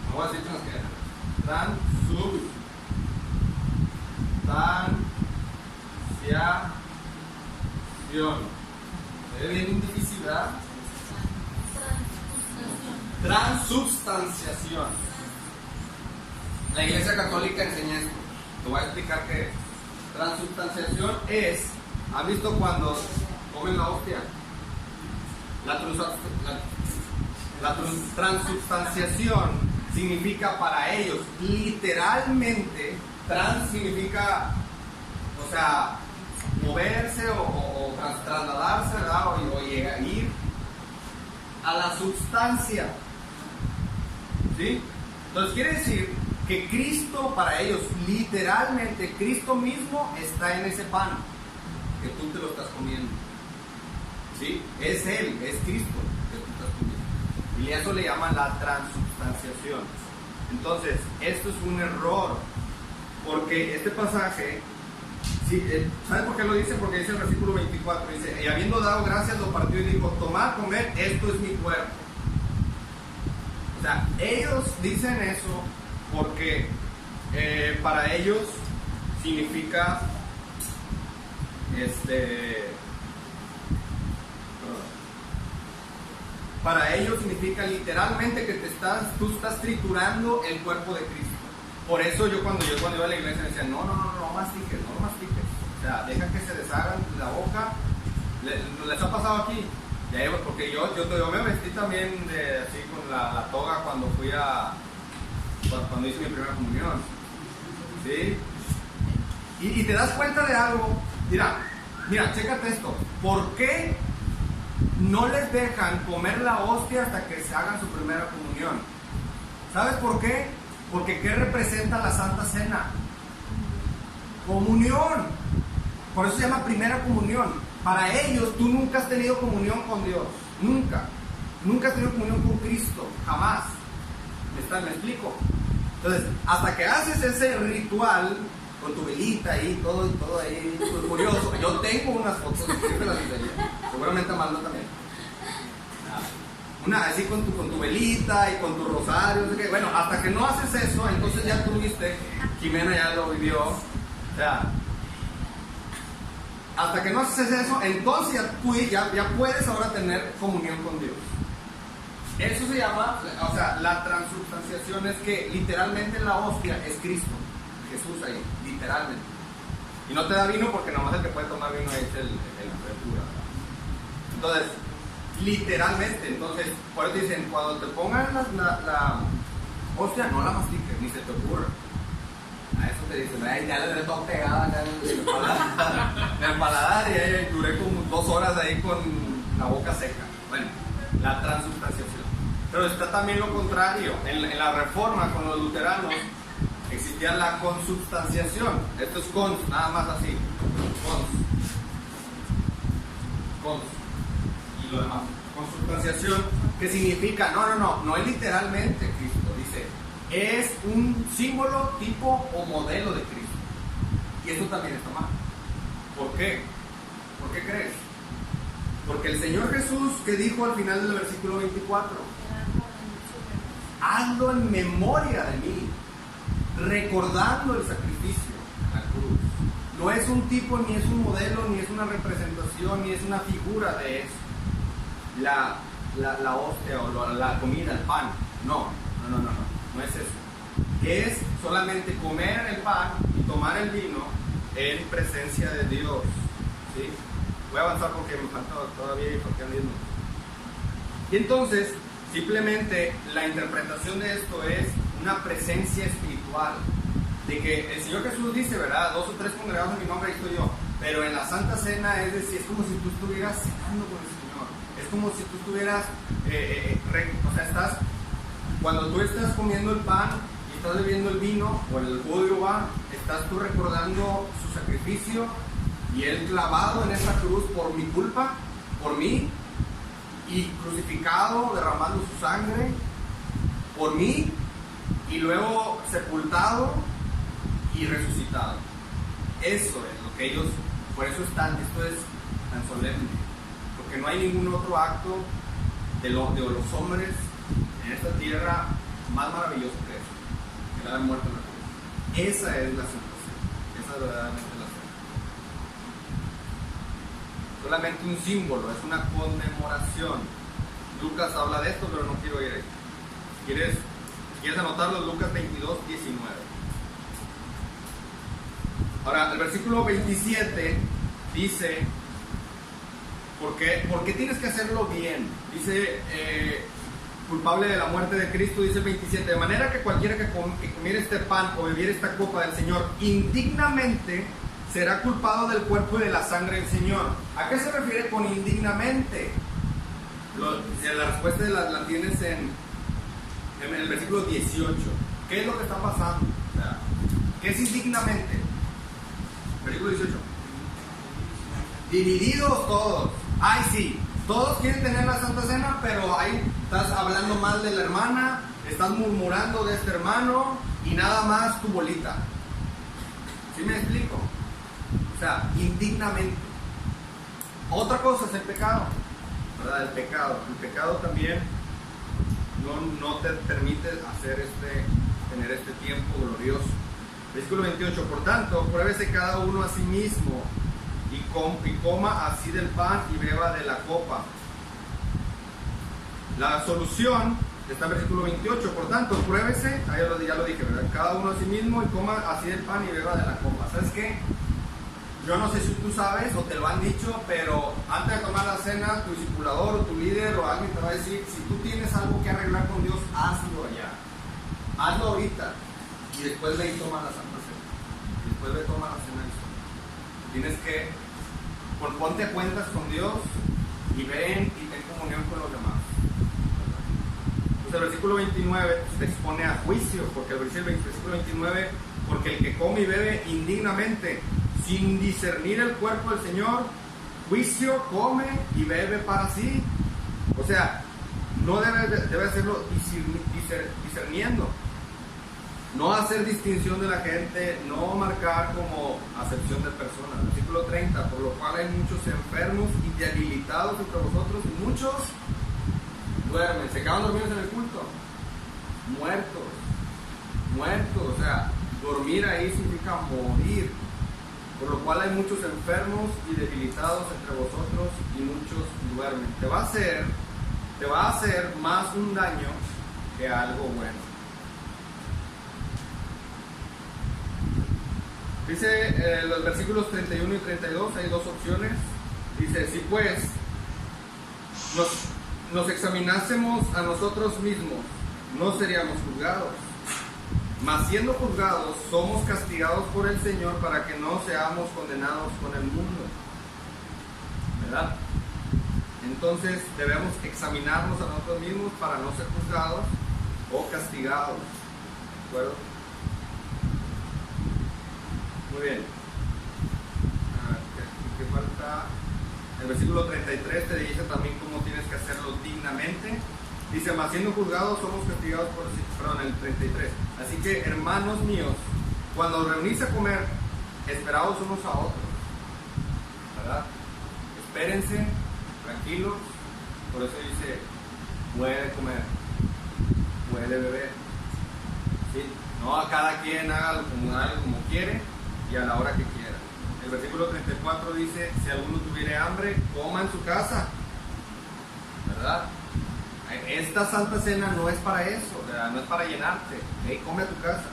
No voy a decir transubstanciación. ¿Se ve bien difícil, verdad? Transubstanciación. La iglesia católica enseña esto. Te voy a explicar qué es. Transubstanciación es, ¿han visto cuando comen la hostia? La transubstanciación significa para ellos, literalmente, trans significa, o sea, moverse o trasladarse, ¿verdad? O llegar, ir a la sustancia, ¿sí? Entonces quiere decir que Cristo para ellos, literalmente, Cristo mismo está en ese pan que tú te lo estás comiendo, ¿sí? Es Él, es Cristo que tú estás comiendo. Y eso le llaman la transubstanciación. Entonces, esto es un error, porque este pasaje, sí, ¿saben por qué lo dice? Porque dice el versículo 24, dice, y habiendo dado gracias lo partió y dijo, tomad, comed, esto es mi cuerpo. O sea, ellos dicen eso porque para ellos significa para ellos significa literalmente que tú estás triturando el cuerpo de Cristo. Por eso yo cuando iba a la iglesia me decían, no mastiques. O sea, deja que se deshagan la boca. ¿Les ha pasado aquí? Porque yo me vestí también así con la toga cuando hice mi primera comunión. ¿Sí? Y te das cuenta de algo. Mira, chécate esto. ¿Por qué no les dejan comer la hostia hasta que se hagan su primera comunión? ¿Sabes por qué? Porque ¿qué representa la Santa Cena? Comunión. Por eso se llama primera comunión. Para ellos, tú nunca has tenido comunión con Dios. Nunca has tenido comunión con Cristo. Jamás. ¿Me explico? Entonces, hasta que haces ese ritual con tu velita ahí, todo ahí, curioso. Yo tengo unas fotos, siempre las enseñé. Seguramente Amanda también. Así con tu velita y con tu rosario, no sé qué. Bueno, hasta que no haces eso, entonces ya tuviste, Jimena ya lo vivió, o sea, hasta que no haces eso, entonces ya puedes ahora tener comunión con Dios. Eso se llama, o sea, la transubstanciación es que literalmente la hostia es Cristo, Jesús ahí, literalmente. Y no te da vino porque nomás el que puede tomar vino es el cura. Entonces, literalmente, entonces, por eso dicen, cuando te pongan la hostia, no la mastiques, ni se te ocurra. A eso te dicen, ya le tenés todo pegada acá en el paladar, y duré como 2 horas ahí con la boca seca. Bueno, la transubstanciación. Pero está también lo contrario. En la Reforma con los luteranos existía la consubstanciación. Esto es cons, nada más así. Cons. cons y lo demás. Consubstanciación, que significa, no es literalmente Cristo, dice, es un símbolo, tipo o modelo de Cristo. Y eso también está mal. ¿Por qué? ¿Por qué crees? Porque el Señor Jesús, que dijo al final del versículo 24, hazlo en memoria de mí, recordando el sacrificio en la cruz. No es un tipo, ni es un modelo, ni es una representación, ni es una figura de eso. La hostia o la comida, el pan. No es eso. Es solamente comer el pan y tomar el vino en presencia de Dios. ¿Sí? Voy a avanzar porque me falta todavía y porque mismo. Y entonces, simplemente la interpretación de esto es una presencia espiritual. De que el Señor Jesús dice, ¿verdad? 2 o 3 congregados en mi nombre, ahí estoy yo. Pero en la Santa Cena, es decir, es como si tú estuvieras cenando con el Señor. Es como si tú estuvieras, cuando tú estás comiendo el pan y estás bebiendo el vino o el jugo de uva, estás tú recordando su sacrificio y Él clavado en esa cruz por mi culpa, por mí, y crucificado, derramando su sangre por mí, y luego sepultado y resucitado. Eso es lo que ellos, por eso esto es tan solemne, porque no hay ningún otro acto de los hombres en esta tierra más maravilloso que eso, que la muerte en la cruz. Esa es la sensación, esa es verdaderamente la sensación. Solamente un símbolo, es una conmemoración. Lucas habla de esto, pero no quiero ir ahí. ¿Quieres anotarlo? Lucas 22, 19. Ahora, el versículo 27 dice, ¿por qué tienes que hacerlo bien? Dice, culpable de la muerte de Cristo, dice el 27, de manera que cualquiera que comiera este pan o bebiera esta copa del Señor indignamente será culpado del cuerpo y de la sangre del Señor. ¿A qué se refiere con indignamente? La respuesta la tienes en el versículo 18. ¿Qué es lo que está pasando? O sea, ¿qué es indignamente? Versículo 18. Divididos todos. Ay, sí, todos quieren tener la Santa Cena, pero ahí estás hablando mal de la hermana, estás murmurando de este hermano y nada más tu bolita. ¿Sí me explico? O sea, indignamente. Otra cosa es el pecado, ¿verdad? El pecado también no te permite tener este tiempo glorioso. Versículo 28, por tanto, pruébese cada uno a sí mismo y coma así del pan y beba de la copa. La solución está en versículo 28, por tanto, pruébese, ya lo dije, ¿verdad? Cada uno a sí mismo y coma así del pan y beba de la copa. ¿Sabes qué? Yo no sé si tú sabes o te lo han dicho, pero antes de tomar la cena, tu discipulador o tu líder o alguien te va a decir, si tú tienes algo que arreglar con Dios, hazlo allá. Hazlo ahorita. Y después ve y toma la Santa Cena. Y después ve y toma la cena. Tienes que, ponte a cuentas con Dios y ven y ten comunión con los demás. Entonces el versículo 29 te expone a juicio, porque el versículo 29, porque el que come y bebe indignamente, sin discernir el cuerpo del Señor, juicio, come y bebe para sí. O sea, no debe hacerlo discerniendo. No hacer distinción de la gente, no marcar como acepción de personas. Versículo 30, por lo cual hay muchos enfermos y debilitados entre vosotros y muchos duermen. ¿Se quedan dormidos en el culto? Muertos. O sea, dormir ahí significa morir. Por lo cual hay muchos enfermos y debilitados entre vosotros y muchos duermen. Te va a hacer más un daño que algo bueno. Dice los versículos 31 y 32, hay dos opciones. Dice, si pues nos examinásemos a nosotros mismos, no seríamos juzgados. Mas siendo juzgados, somos castigados por el Señor para que no seamos condenados con el mundo. ¿Verdad? Entonces debemos examinarnos a nosotros mismos para no ser juzgados o castigados. ¿De acuerdo? Muy bien. ¿Qué falta? El versículo 33 te dice también cómo tienes que hacerlo dignamente. Dice, mas siendo juzgados somos castigados por... Perdón, el 33. Así que, hermanos míos, cuando os reunís a comer, esperaos unos a otros. ¿Verdad? Espérense, tranquilos. Por eso dice, puede comer, puede beber. ¿Sí? No a cada quien haga como quiere y a la hora que quiera. El versículo 34 dice, si alguno tuviere hambre, coma en su casa. ¿Verdad? Esta Santa Cena no es para eso, ¿verdad? No es para llenarte. Hey, come a tu casa.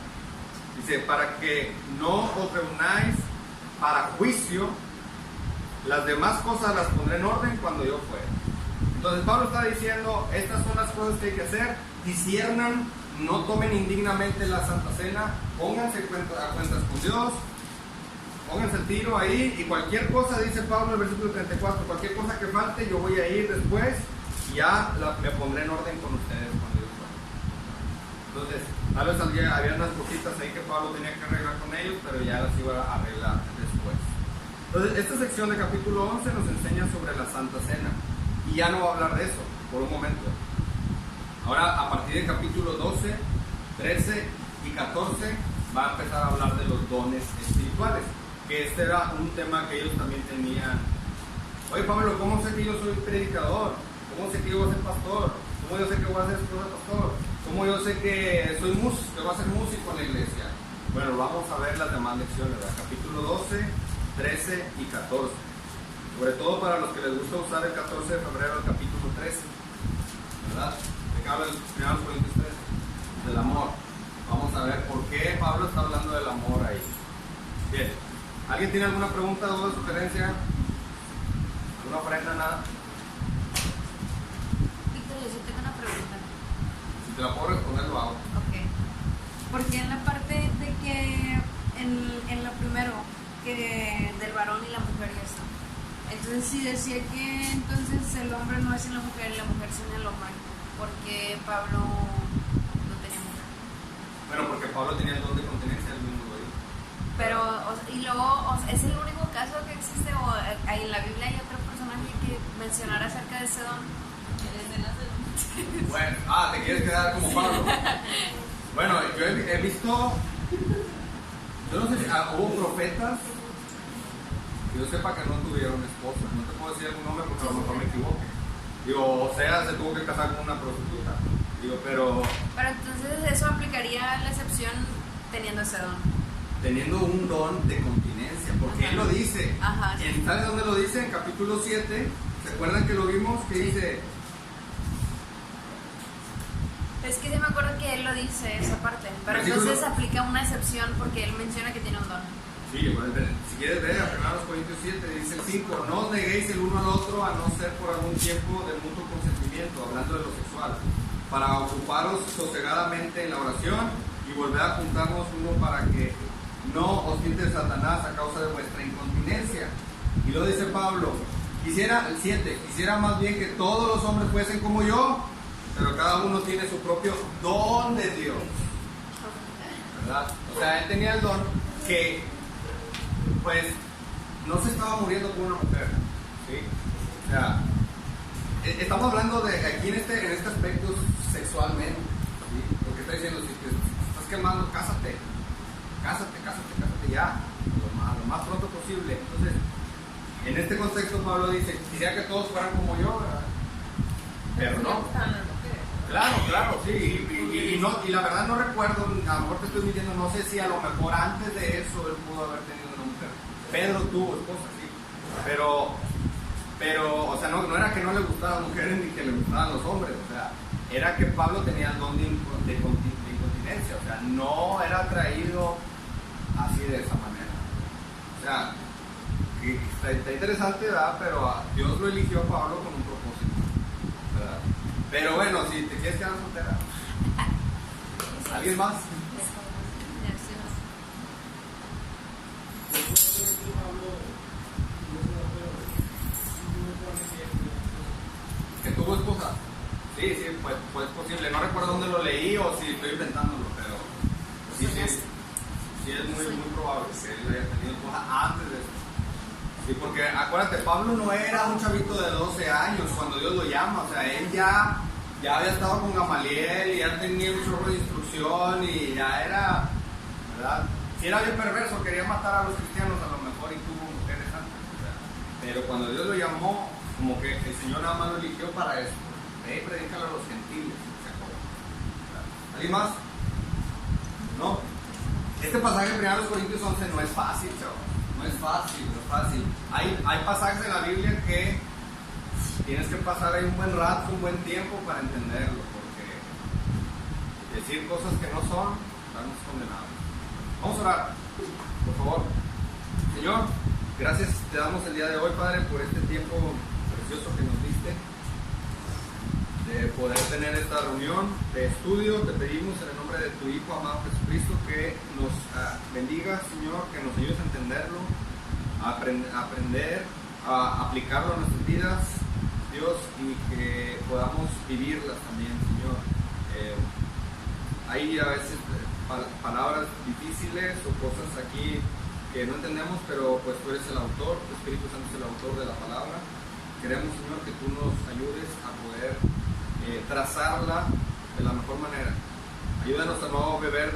Dice, para que no os reunáis para juicio, las demás cosas las pondré en orden cuando yo fuera. Entonces Pablo está diciendo, estas son las cosas que hay que hacer, disciernan, no tomen indignamente la Santa Cena, pónganse a cuentas con Dios, pónganse el tiro ahí, y cualquier cosa, dice Pablo en el versículo 34, cualquier cosa que falte, yo voy a ir después, y ya me pondré en orden con ustedes cuando yo fuera. Entonces, tal vez había unas cositas ahí que Pablo tenía que arreglar con ellos, pero ya las iba a arreglar después. Entonces, esta sección de capítulo 11 nos enseña sobre la Santa Cena. Y ya no va a hablar de eso, por un momento. Ahora, a partir del capítulo 12, 13 y 14, va a empezar a hablar de los dones espirituales. Que este era un tema que ellos también tenían. Oye, Pablo, ¿cómo sé que yo soy predicador? ¿Cómo sé que yo voy a ser pastor? ¿Cómo yo sé que voy a ser esposa de pastor? ¿Cómo yo sé que soy músico, que voy a ser músico en la iglesia? Bueno, vamos a ver las demás lecciones, ¿verdad? Capítulo 12, 13 y 14. Sobre todo para los que les gusta usar el 14 de febrero el capítulo 13, ¿verdad? De que habla el 1 Corintios 13, del amor. Vamos a ver por qué Pablo está hablando del amor ahí. Bien, ¿alguien tiene alguna pregunta, duda, sugerencia? ¿Alguna ofrenda, nada? Víctor, yo sí tengo una pregunta. Si te la puedo responder, lo hago. Ok. Porque en la parte de que, en lo primero, que del varón y la mujer y eso. Entonces sí decía que entonces el hombre no es en la mujer y la mujer es en el hombre, porque Pablo no tenía mujer. Bueno, porque Pablo tenía el don de continencia, el mismo lo dijo. Pero, y luego, ¿es el único caso que existe o en la Biblia hay otro personaje que mencionara acerca de ese don? Bueno, te quieres quedar como Pablo. Bueno, yo he visto, yo no sé si hubo profetas que yo sepa que no tuvieron esposa. No te puedo decir algún nombre porque a lo mejor me equivoque. Digo, o sea, se tuvo que casar con una prostituta. Digo, pero entonces eso aplicaría a la excepción teniendo ese don. Teniendo un don de continencia, porque él lo dice. Ajá. ¿Sabes dónde lo dice? En capítulo 7. ¿Se acuerdan que lo vimos? Que dice... Es que sí me acuerdo que él lo dice, esa parte. Pero entonces aplica una excepción porque él menciona que tiene un don. Sí, bueno, si quieres ver a 1 Corintios 7, dice el 5, no os neguéis el uno al otro a no ser por algún tiempo de mutuo consentimiento, hablando de lo sexual, para ocuparos sosegadamente en la oración y volver a juntarnos uno para que no os tiente Satanás a causa de vuestra incontinencia. Y lo dice Pablo, el 7, quisiera más bien que todos los hombres fuesen como yo, pero cada uno tiene su propio don de Dios, ¿verdad? O sea, él tenía el don que, pues, no se estaba muriendo con una mujer, ¿sí? O sea, estamos hablando de aquí en este aspecto sexualmente, ¿sí? Lo que está diciendo, si te estás quemando, cásate ya, lo más pronto posible. Entonces, en este contexto Pablo dice, quisiera que todos fueran como yo, ¿verdad? Pero no. Claro, sí, y la verdad no recuerdo, a lo mejor te estoy mintiendo, no sé si a lo mejor antes de eso él pudo haber tenido una mujer. Pedro tuvo esposa, sí, pero, o sea, no era que no le gustaban las mujeres ni que le gustaban los hombres, o sea, era que Pablo tenía el don de incontinencia, o sea, no era atraído así de esa manera. O sea, está interesante, ¿verdad? Pero Dios lo eligió a Pablo con un propósito, ¿verdad? Pero bueno, si te quieres quedar soltera. ¿Alguien más? ¿Que tuvo esposa? Sí, pues posible. No recuerdo dónde lo leí o si estoy inventándolo, pero sí es muy probable que él haya tenido esposa antes de eso. Sí, porque acuérdate, Pablo no era un chavito de 12 años cuando Dios lo llama, o sea, él ya había estado con Gamaliel y ya tenía un chorro de instrucción y ya era, ¿verdad? Si era bien perverso, quería matar a los cristianos a lo mejor y tuvo mujeres antes, o sea, pero cuando Dios lo llamó, como que el Señor nada más lo eligió para eso, predícalo a los gentiles, ¿se acuerdan? ¿Alguien más? ¿No? Este pasaje de 1 Corintios 11 no es fácil, chavos. No es fácil, no es fácil. Hay pasajes en la Biblia que tienes que pasar ahí un buen rato, un buen tiempo para entenderlo, porque decir cosas que no son, estamos condenados. Vamos a orar, por favor. Señor, gracias te damos el día de hoy, Padre, por este tiempo precioso que nos diste, de poder tener esta reunión de estudio. Te pedimos en el nombre de tu Hijo amado Jesucristo que nos bendiga, Señor, que nos ayudes a entenderlo, a aprender, a aplicarlo a nuestras vidas, Dios, y que podamos vivirlas también, Señor. Hay a veces palabras difíciles o cosas aquí que no entendemos, pero pues tú eres el autor, tu Espíritu Santo es el autor de la palabra. Queremos, Señor, que tú nos ayudes a poder trazarla de la mejor manera. Ayúdanos a no beber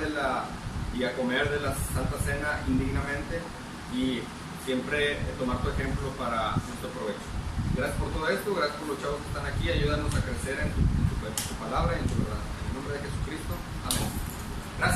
y a comer de la Santa Cena indignamente y siempre tomar tu ejemplo para nuestro provecho. Gracias por todo esto, gracias por los chavos que están aquí. Ayúdanos a crecer en tu palabra y en tu verdad. En el nombre de Jesucristo. Amén. Gracias.